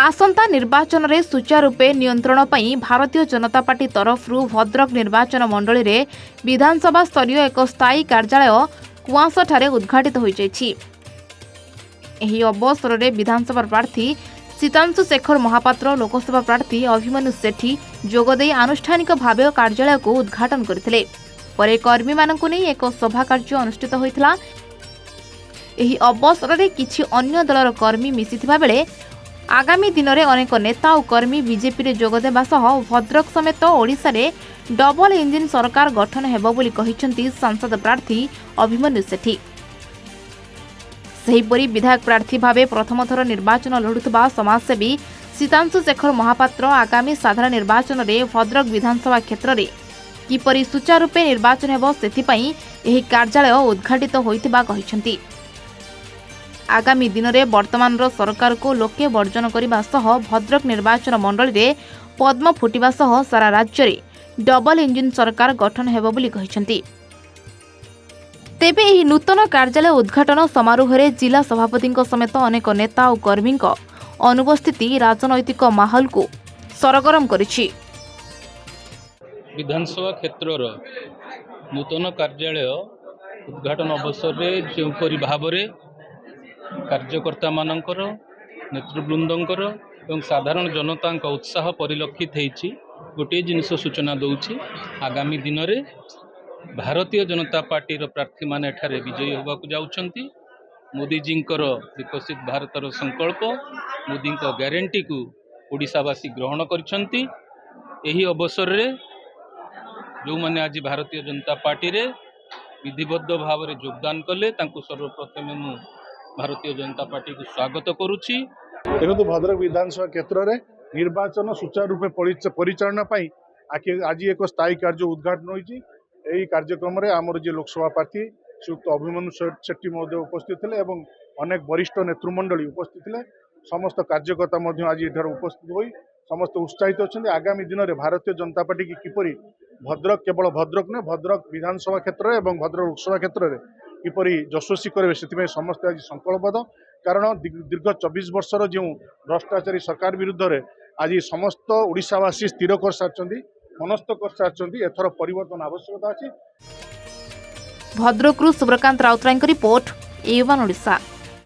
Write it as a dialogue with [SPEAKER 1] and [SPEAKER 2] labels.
[SPEAKER 1] आसंता निर्वाचन में सुचारूपे नियंत्रण पर भारतीय जनता पार्टी तरफ भद्रक निर्वाचन मंडली रे विधानसभा स्तरीय एक स्थायी कार्यालय कुआंसठारे उद्घाटित हो जाइछि। एही अवसर में विधानसभा प्रार्थी सीतांशु शेखर महापात्र, लोकसभा प्रार्थी अभिमन्यु सेठी जोगदे आनुष्ठानिक भाव कार्यालय को उद्घाटन करथिले। परे कर्मी मानकु नै एक सभा कार्य अनुष्ठित होइथिला। एही अवसर में किछि अन्य दलर कर्मी मिसिथिबा बेले आगामी दिन में अनेक नेता और कर्मी बीजेपी रे जोगदेवा सह भद्रक समेत ओडिशा रे डबल इंजिन सरकार गठन हेबो बोली कहिसंती सांसद प्रार्थी अभिमन्यु सेठी। सेहीपरि विधायक प्रार्थी भावे प्रथम थर निर्वाचन लढुथबा समाजसेवी सीतांशु शेखर महापात्र आगामी साधारण निर्वाचन में भद्रक विधानसभा क्षेत्र में किपरि सुचारूपे निर्वाचन हेबो सेथिपई एही कार्यालय उद्घाटित होइतिबा कहिसंती। आगामी दिन में वर्तमान सरकार को लोके वर्जन करने सह भद्रक निर्वाचन मंडली रे पद्म फुटिबा सह सारा राज्य में डबल इंजिन सरकार गठन हेबो बोली कहिसंती। तेबे एही नूतन कार्यालय उद्घाटन समारोह में जिला सभापति समेत अनेक नेता और कर्मी अनुपस्थिति राजनैतिक माहौल को सरगरम करिछि।
[SPEAKER 2] विधानसभा क्षेत्र नूतन कार्यालय उद्घाटन अवसर में जोपरी भाव कार्यकर्ता मानकर नेतृवृंदर एवं साधारण जनता उत्साह परिलक्षित होती गोटे जिनस सूचना दूची। आगामी दिन में भारतीय जनता पार्टी प्रार्थी माने एठारे विजयी होगाकू जाउछंती। मोदीजी विकसित भारतर संकल्प मोदी ग्यारंटी को ओडिशावासी ग्रहण करिसंती। एही अवसर रे जो माने आज भारतीय जनता पार्टी रे विधिबद्ध भाव में योगदान कले तांको सर्वप्रथम मु भारतीय जनता पार्टी को स्वागत करुच्ची।
[SPEAKER 3] देखो भद्रक विधानसभा क्षेत्र में निर्वाचन सुचारू रूपे परिचालना आज एक स्थायी कार्य उद्घाटन होती। यही कार्यक्रम में आमर जी लोकसभा प्रार्थी श्रीयुक्त अभिमन्यु सेठी महोदय उपस्थित थे एवं अनेक वरिष्ठ नेतृमंडली उपस्थित थे। समस्त कार्यकर्ता आज इधर उपस्थित हो समस्त उत्साहित अच्छा। आगामी दिन में भारतीय जनता पार्टी की किपरि भद्रक केवल भद्रक न भद्रक विधानसभा क्षेत्र और भद्रक लोकसभा क्षेत्र में किपरि यशस्वी करेंगे से समस्त आज संकल्पबद्ध। कारण दीर्घ 24 वर्षर जो भ्रष्टाचारी सरकार विरुद्ध में आज समस्त ओडिशावासी स्थिर कर सारी मनस्थ कर सारी एथर परिवर्तन आवश्यकता अच्छी।
[SPEAKER 1] भद्रकरू सुब्रकांत राउतराय रिपोर्ट A1 ओडिशा।